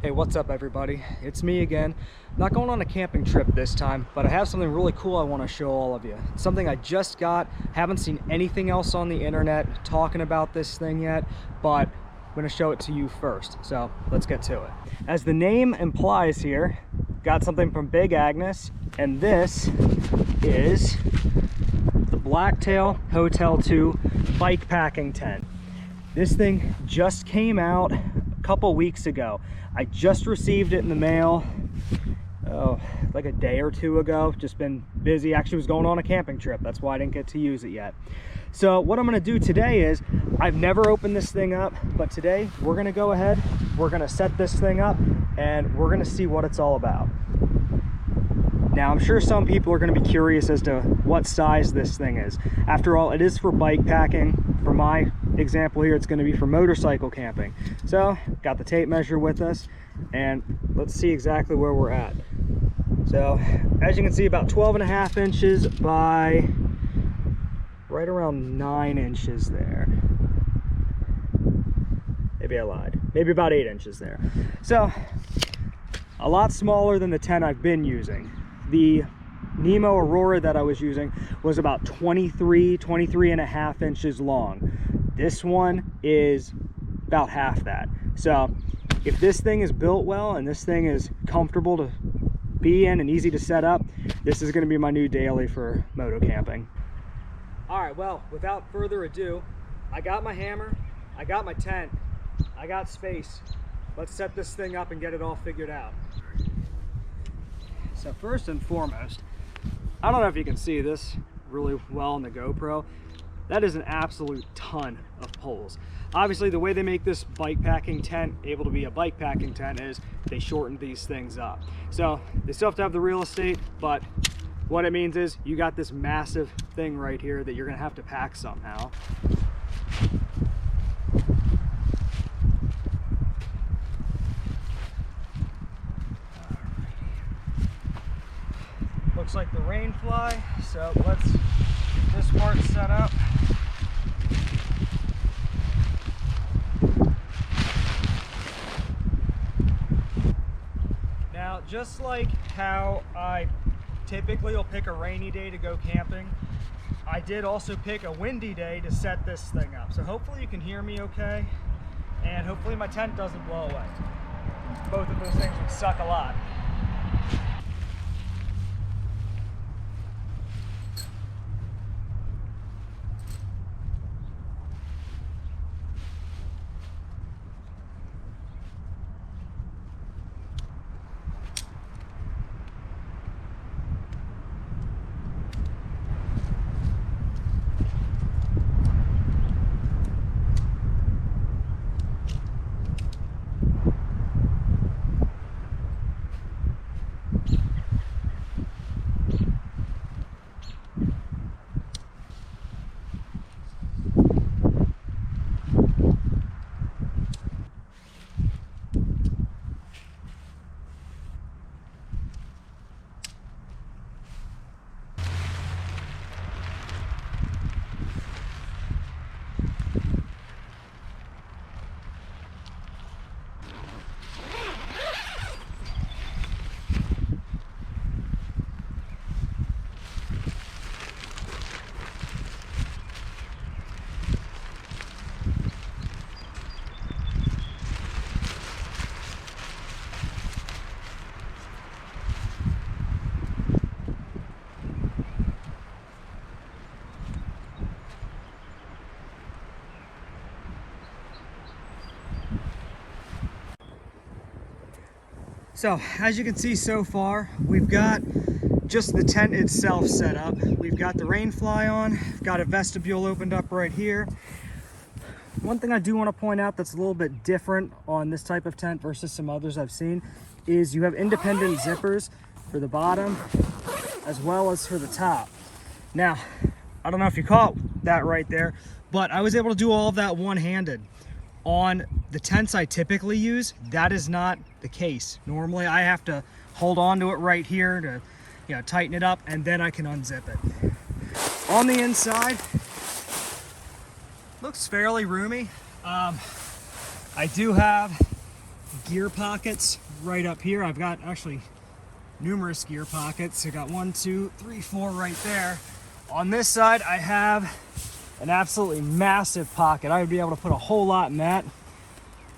Hey, what's up everybody? It's me again. Not going on a camping trip this time, but I have something really cool I want to show all of you. It's something I just got. Haven't seen anything else on the internet talking about this thing yet, but I'm going to show it to you first. So let's get to it. As the name implies here, got something from Big Agnes, and this is the Blacktail Hotel 2 Bikepacking tent. This thing just came out a couple weeks ago. I just received it in the mail, like a day or two ago. Just been busy. Actually was going on a camping trip. That's why I didn't get to use it yet. So what I'm gonna do today is, I've never opened this thing up, but today we're gonna go ahead, we're gonna set this thing up, and we're gonna see what it's all about. Now, I'm sure some people are going to be curious as to what size this thing is. After all, it is for bike packing. For my example here, it's going to be for motorcycle camping. So, got the tape measure with us, and let's see exactly where we're at. So, as you can see, about 12.5 inches by right around 9 inches there. Maybe I lied. Maybe about 8 inches there. So, a lot smaller than the tent I've been using. The Nemo Aurora that I was using was about 23.5 inches long. This one is about half that. So if this thing is built well and this thing is comfortable to be in and easy to set up, this is going to be my new daily for moto camping. All right, well, without further ado, I got my hammer, I got my tent, I got space. Let's set this thing up and get it all figured out. So first and foremost, I don't know if you can see this really well on the GoPro. That is an absolute ton of poles. Obviously, the way they make this bike packing tent able to be a bike packing tent is they shorten these things up. So they still have to have the real estate, but what it means is you got this massive thing right here that you're gonna have to pack somehow. Looks like the rain fly, so let's get this part set up. Now, just like how I typically will pick a rainy day to go camping, I did also pick a windy day to set this thing up. So hopefully you can hear me okay, and hopefully my tent doesn't blow away. Both of those things would suck a lot. So as you can see so far, we've got just the tent itself set up. We've got the rain fly on, we've got a vestibule opened up right here. One thing I do want to point out that's a little bit different on this type of tent versus some others I've seen is you have independent zippers for the bottom as well as for the top. Now, I don't know if you caught that right there, but I was able to do all of that one-handed. On the tents I typically use, that is not the case. Normally I have to hold on to it right here to tighten it up, and then I can unzip it. On the inside, looks fairly roomy. I do have gear pockets right up here. I've got actually numerous gear pockets. I got 1, 2, 3, 4 right there. On this side, I have an absolutely massive pocket. I would be able to put a whole lot in that.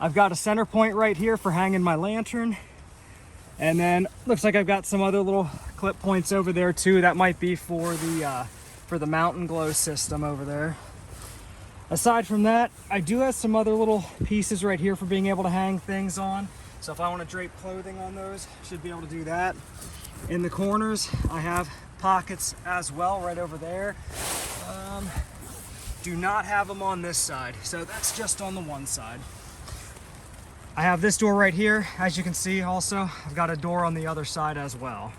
I've got a center point right here for hanging my lantern. And then looks like I've got some other little clip points over there too. That might be for the mountain glow system over there. Aside from that, I do have some other little pieces right here for being able to hang things on. So if I want to drape clothing on those, I should be able to do that. In the corners, I have pockets as well right over there. Do not have them on this side, so that's just on the one side. I have this door right here. As you can see also, I've got a door on the other side as well.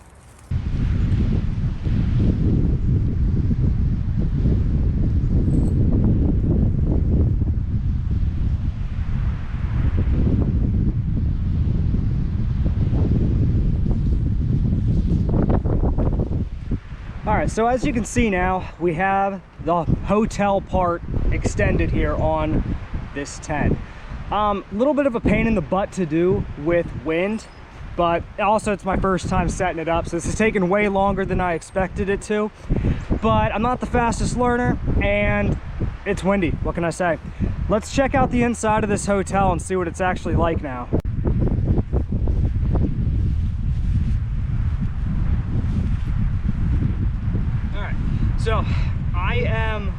All right, so as you can see now, we have the hotel part extended here on this tent. Little bit of a pain in the butt to do with wind, but also it's my first time setting it up, so this is taking way longer than I expected it to. But I'm not the fastest learner, and it's windy. What can I say? Let's check out the inside of this hotel and see what it's actually like now. So I am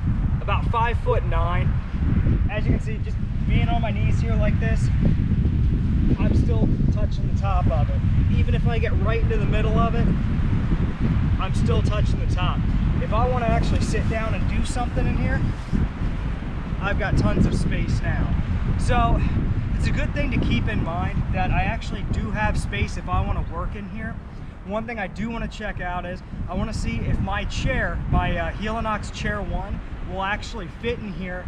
about 5'9". As you can see, just being on my knees here like this, I'm still touching the top of it. Even if I get right into the middle of it, I'm still touching the top. If I want to actually sit down and do something in here, I've got tons of space now. So it's a good thing to keep in mind that I actually do have space if I want to work in here. One thing I do want to check out is I want to see if my chair, my Helinox Chair 1, will actually fit in here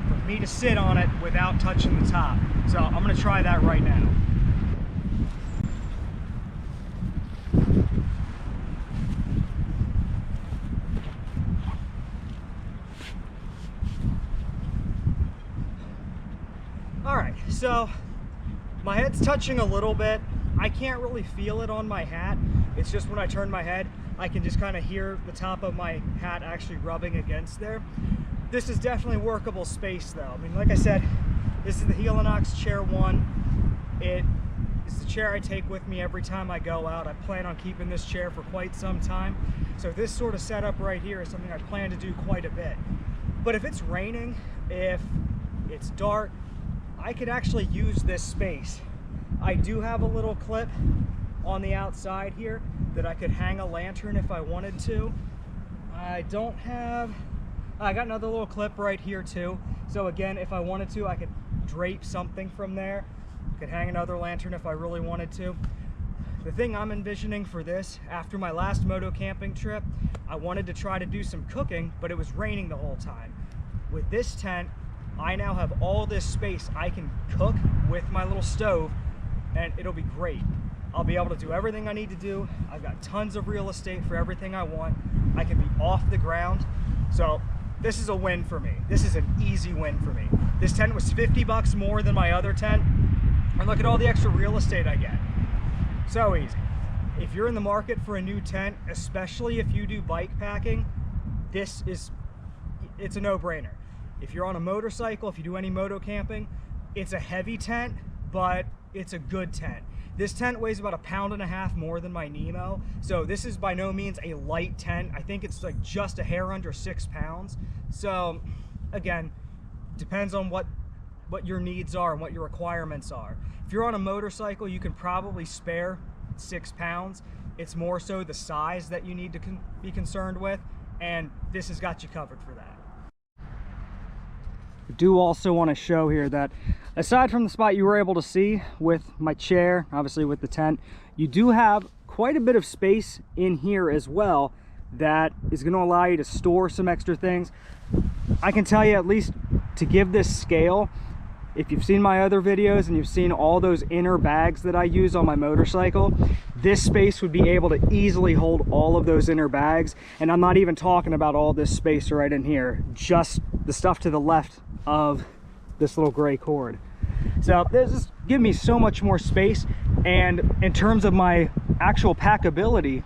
for me to sit on it without touching the top. So I'm going to try that right now. All right, so my head's touching a little bit. I can't really feel it on my hat. It's just when I turn my head, I can just kind of hear the top of my hat actually rubbing against there. This is definitely workable space though. I mean, like I said, this is the Helinox Chair 1. It is the chair I take with me every time I go out. I plan on keeping this chair for quite some time. So this sort of setup right here is something I plan to do quite a bit. But if it's raining, if it's dark, I could actually use this space. I do have a little clip on the outside here that I could hang a lantern if I wanted to. I got another little clip right here too. So again, if I wanted to, I could drape something from there. Could hang another lantern if I really wanted to. The thing I'm envisioning for this, after my last moto camping trip, I wanted to try to do some cooking, but it was raining the whole time. With this tent, I now have all this space. I can cook with my little stove, and it'll be great. I'll be able to do everything I need to do. I've got tons of real estate for everything I want. I can be off the ground. So this is a win for me. This is an easy win for me. This tent was 50 bucks more than my other tent. And look at all the extra real estate I get. So easy. If you're in the market for a new tent, especially if you do bike packing, it's a no-brainer. If you're on a motorcycle, if you do any moto camping, it's a heavy tent, but it's a good tent. This tent weighs about 1.5 pounds more than my Nemo, so this is by no means a light tent. I think it's like just a hair under 6 pounds. So again, depends on what your needs are and what your requirements are. If you're on a motorcycle, you can probably spare 6 pounds. It's more so the size that you need to be concerned with, and this has got you covered for that. I do also want to show here that aside from the spot you were able to see with my chair, obviously with the tent, you do have quite a bit of space in here as well that is going to allow you to store some extra things. I can tell you, at least to give this scale, if you've seen my other videos and you've seen all those inner bags that I use on my motorcycle, this space would be able to easily hold all of those inner bags. And I'm not even talking about all this space right in here, just the stuff to the left of this little gray cord. So this is giving me so much more space, and in terms of my actual packability,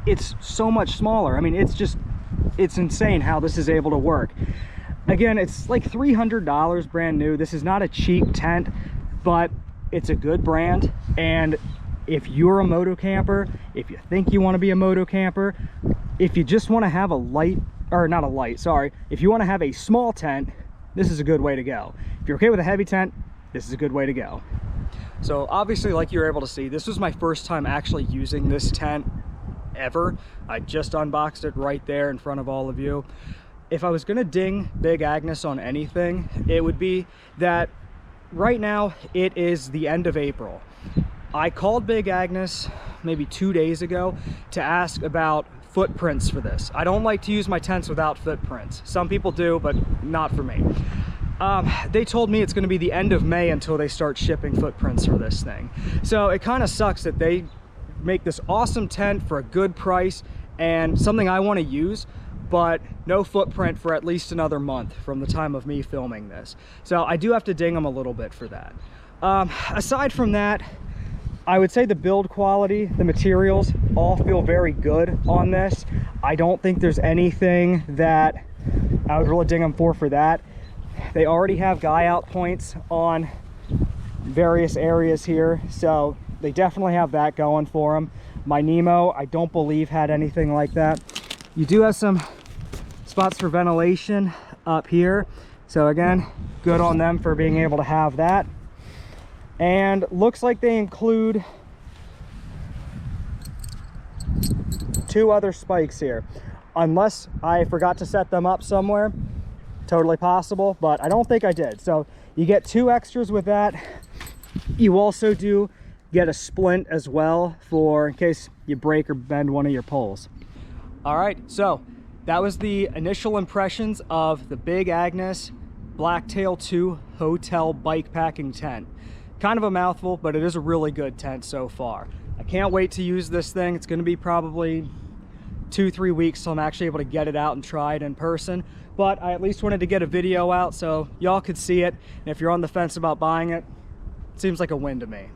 it's so much smaller. I mean, it's insane how this is able to work. Again, it's like $300 brand new. This is not a cheap tent, but it's a good brand. And if you're a moto camper, if you think you want to be a moto camper, if you just want to have a light, or not a light, sorry, if you want to have a small tent, this is a good way to go. If you're okay with a heavy tent, this is a good way to go. So obviously, like you're able to see, this was my first time actually using this tent ever. I just unboxed it right there in front of all of you. If I was gonna ding Big Agnes on anything, it would be that right now it is the end of April. I called Big Agnes maybe 2 days ago to ask about footprints for this. I don't like to use my tents without footprints. Some people do, but not for me. They told me it's gonna be the end of May until they start shipping footprints for this thing. So it kind of sucks that they make this awesome tent for a good price and something I want to use, but no footprint for at least another month from the time of me filming this. So I do have to ding them a little bit for that. Aside from that, I would say the build quality, the materials all feel very good on this. I don't think there's anything that I would really ding them for that. They already have guy out points on various areas here, so they definitely have that going for them. My Nemo, I don't believe had anything like that. You do have some spots for ventilation up here, so again, good on them for being able to have that. And looks like they include 2 other spikes here, unless I forgot to set them up somewhere. Totally possible, but I don't think I did. So you get 2 extras with that. You also do get a splint as well for in case you break or bend one of your poles. All right, so that was the initial impressions of the Big Agnes Blacktail 2 hotel bikepacking tent. Kind of a mouthful, but it is a really good tent so far. I can't wait to use this thing. It's gonna be probably 2-3 weeks till I'm actually able to get it out and try it in person, but I at least wanted to get a video out so y'all could see it. And if you're on the fence about buying it, it seems like a win to me.